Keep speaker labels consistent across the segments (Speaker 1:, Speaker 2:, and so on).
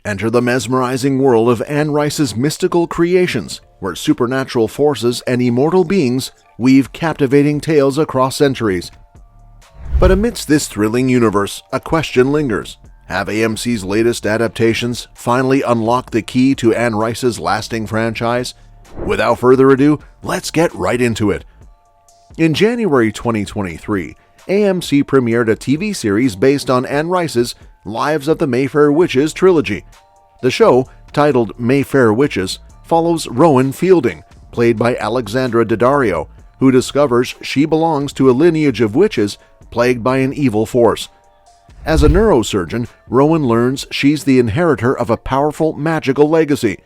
Speaker 1: Enter the mesmerizing world of Anne Rice's mystical creations, where supernatural forces and immortal beings weave captivating tales across centuries. But amidst this thrilling universe, a question lingers. Have AMC's latest adaptations finally unlocked the key to Anne Rice's lasting franchise? Without further ado, let's get right into it. In January 2023, AMC premiered a TV series based on Anne Rice's Lives of the Mayfair Witches trilogy. The show, titled Mayfair Witches, follows Rowan Fielding, played by Alexandra Daddario, who discovers she belongs to a lineage of witches plagued by an evil force. As a neurosurgeon, Rowan learns she's the inheritor of a powerful magical legacy.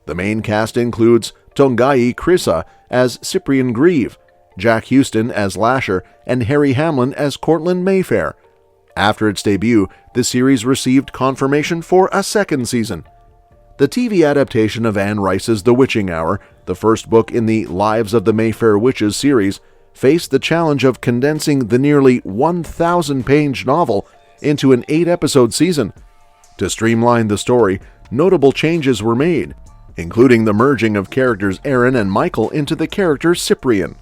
Speaker 1: The main cast includes Tongayi Chirisa as Ciprien Grieve, Jack Huston as Lasher, and Hamlin as Cortland Mayfair. After its debut, the series received confirmation for a second season. The TV adaptation of Anne Rice's The Witching Hour, the first book in the Lives of the Mayfair Witches series, faced the challenge of condensing the nearly 1,000-page novel into an 8-episode season. To streamline the story, notable changes were made, including the merging of characters Aaron and Michael into the character Ciprien.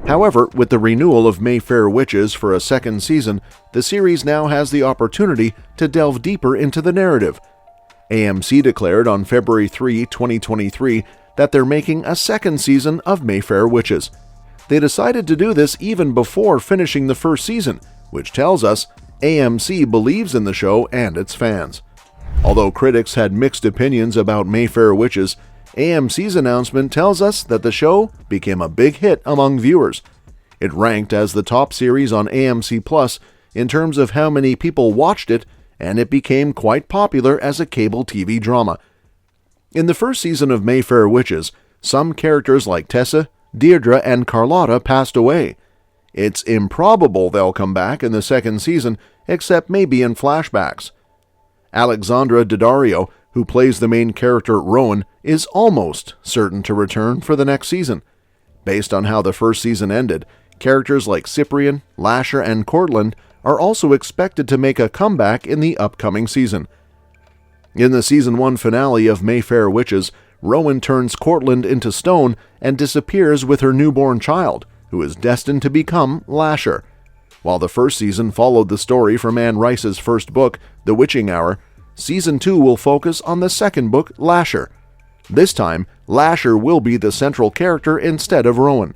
Speaker 1: However, with the renewal of Mayfair Witches for a second season, the series now has the opportunity to delve deeper into the narrative. AMC declared on February 3, 2023, that they're making a second season of Mayfair Witches. They decided to do this even before finishing the first season, which tells us AMC believes in the show and its fans. Although critics had mixed opinions about Mayfair Witches, AMC's announcement tells us that the show became a big hit among viewers. It ranked as the top series on AMC Plus in terms of how many people watched it, and it became quite popular as a cable TV drama. In the first season of Mayfair Witches, some characters like Tessa, Deirdre, and Carlotta passed away. It's improbable they'll come back in the second season, except maybe in flashbacks. Alexandra Daddario, who plays the main character Rowan, is almost certain to return for the next season. Based on how the first season ended, characters like Ciprien, Lasher, and Cortland are also expected to make a comeback in the upcoming season. In the Season 1 finale of Mayfair Witches, Rowan turns Cortland into stone and disappears with her newborn child, who is destined to become Lasher. While the first season followed the story from Anne Rice's first book, The Witching Hour, Season 2 will focus on the second book, Lasher. This time, Lasher will be the central character instead of Rowan.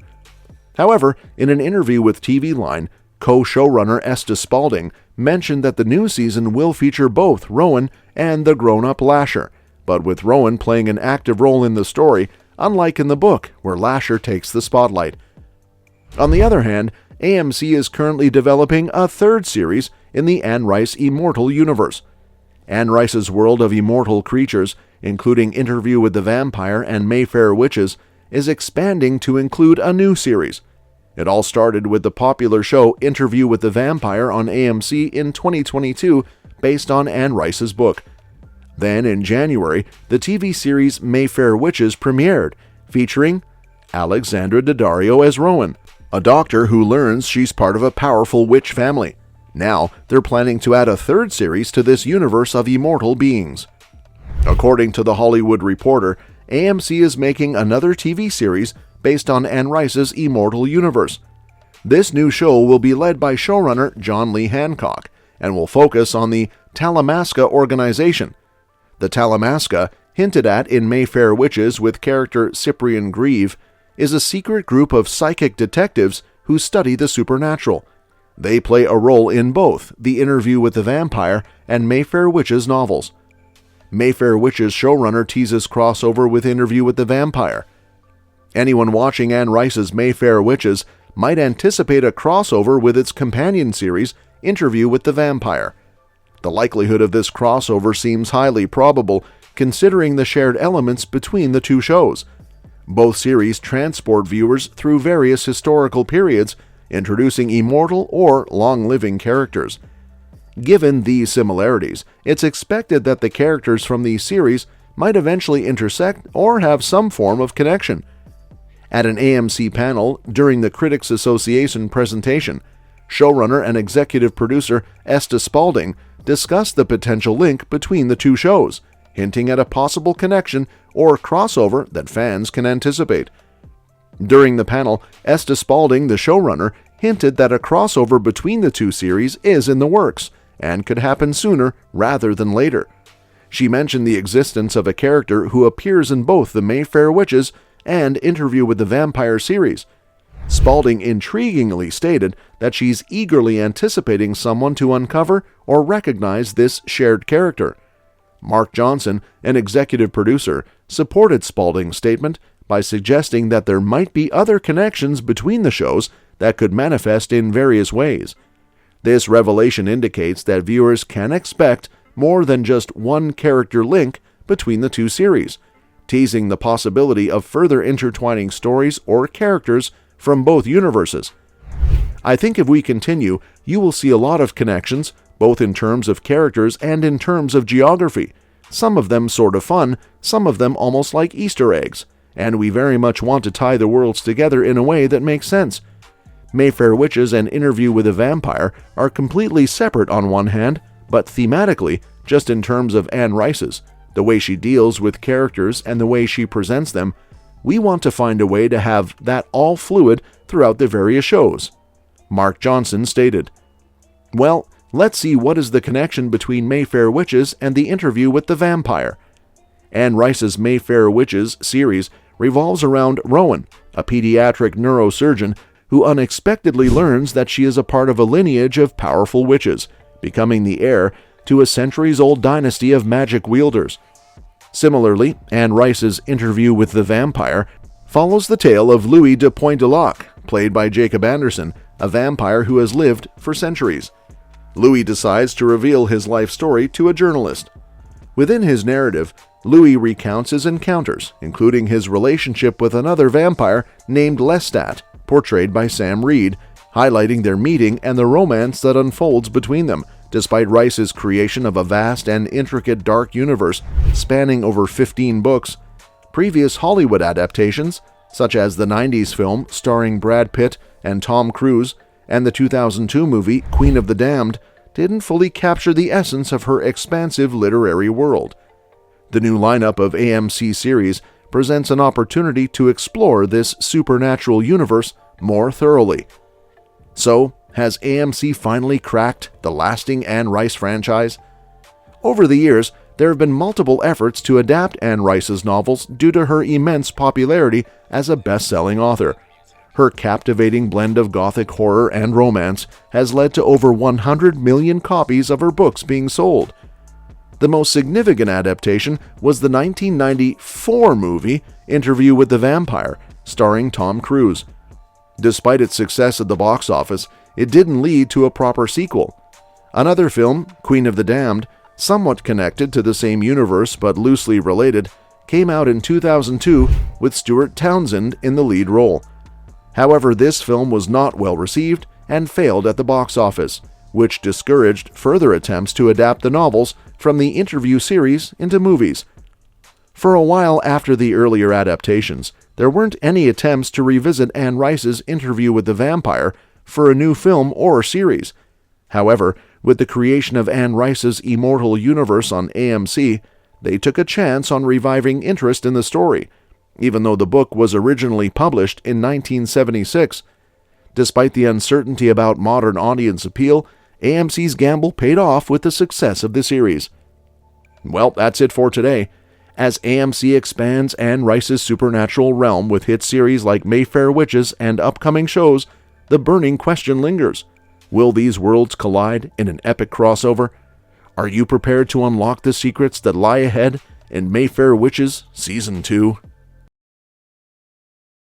Speaker 1: However, in an interview with TV Line, co-showrunner Esta Spalding mentioned that the new season will feature both Rowan and the grown-up Lasher, but with Rowan playing an active role in the story, unlike in the book, where Lasher takes the spotlight. On the other hand, AMC is currently developing a third series in the Anne Rice Immortal universe. Anne Rice's world of immortal creatures, including Interview with the Vampire and Mayfair Witches, is expanding to include a new series. It all started with the popular show Interview with the Vampire on AMC in 2022, based on Anne Rice's book. Then, in January, the TV series Mayfair Witches premiered, featuring Alexandra Daddario as Rowan, a doctor who learns she's part of a powerful witch family. Now, they're planning to add a third series to this universe of immortal beings. According to The Hollywood Reporter, AMC is making another TV series based on Anne Rice's Immortal universe. This new show will be led by showrunner John Lee Hancock and will focus on the Talamasca organization. The Talamasca, hinted at in Mayfair Witches with character Ciprien Grieve, is a secret group of psychic detectives who study the supernatural. They play a role in both The Interview with the Vampire and Mayfair Witches novels. Mayfair Witches showrunner teases crossover with Interview with the Vampire. Anyone watching Anne Rice's Mayfair Witches might anticipate a crossover with its companion series, Interview with the Vampire. The likelihood of this crossover seems highly probable, considering the shared elements between the two shows. Both series transport viewers through various historical periods, introducing immortal or long-living characters. Given these similarities, it's expected that the characters from these series might eventually intersect or have some form of connection. At an AMC panel during the Critics Association presentation, showrunner and executive producer Esta Spalding discussed the potential link between the two shows, hinting at a possible connection or crossover that fans can anticipate. During the panel, Esta Spalding, the showrunner, hinted that a crossover between the two series is in the works and could happen sooner rather than later. She mentioned the existence of a character who appears in both the Mayfair Witches and Interview with the Vampire series. Spalding intriguingly stated that she's eagerly anticipating someone to uncover or recognize this shared character. Mark Johnson, an executive producer, supported Spalding's statement by suggesting that there might be other connections between the shows that could manifest in various ways. This revelation indicates that viewers can expect more than just one character link between the two series, teasing the possibility of further intertwining stories or characters from both universes. I think if we continue, you will see a lot of connections, both in terms of characters and in terms of geography. Some of them sort of fun, some of them almost like Easter eggs, and we very much want to tie the worlds together in a way that makes sense. Mayfair Witches and Interview with a Vampire are completely separate on one hand, but thematically, just in terms of Anne Rice's, the way she deals with characters and the way she presents them, we want to find a way to have that all fluid throughout the various shows. Mark Johnson stated, "Well, let's see what is the connection between Mayfair Witches and the Interview with the Vampire." Anne Rice's Mayfair Witches series revolves around Rowan, a pediatric neurosurgeon who unexpectedly learns that she is a part of a lineage of powerful witches, becoming the heir to a centuries-old dynasty of magic wielders. Similarly, Anne Rice's Interview with the Vampire follows the tale of Louis de Pointe-du-Lac, played by Jacob Anderson, a vampire who has lived for centuries. Louis decides to reveal his life story to a journalist. Within his narrative, Louis recounts his encounters, including his relationship with another vampire named Lestat, portrayed by Sam Reed, highlighting their meeting and the romance that unfolds between them, despite Rice's creation of a vast and intricate dark universe spanning over 15 books. Previous Hollywood adaptations, such as the 90s film starring Brad Pitt and Tom Cruise and the 2002 movie Queen of the Damned, didn't fully capture the essence of her expansive literary world. The new lineup of AMC series presents an opportunity to explore this supernatural universe more thoroughly. So, has AMC finally cracked the lasting Anne Rice franchise? Over the years, there have been multiple efforts to adapt Anne Rice's novels due to her immense popularity as a best-selling author. Her captivating blend of gothic horror and romance has led to over 100 million copies of her books being sold. The most significant adaptation was the 1994 movie Interview with the Vampire, starring Tom Cruise. Despite its success at the box office, it didn't lead to a proper sequel. Another film, Queen of the Damned, somewhat connected to the same universe but loosely related, came out in 2002 with Stuart Townsend in the lead role. However, this film was not well received and failed at the box office, which discouraged further attempts to adapt the novels from the Interview series into movies. For a while after the earlier adaptations, there weren't any attempts to revisit Anne Rice's Interview with the Vampire for a new film or series. However, with the creation of Anne Rice's Immortal universe on AMC, they took a chance on reviving interest in the story, even though the book was originally published in 1976. Despite the uncertainty about modern audience appeal, AMC's gamble paid off with the success of the series. Well, that's it for today. As AMC expands Anne Rice's supernatural realm with hit series like Mayfair Witches and upcoming shows, the burning question lingers. Will these worlds collide in an epic crossover? Are you prepared to unlock the secrets that lie ahead in Mayfair Witches Season 2?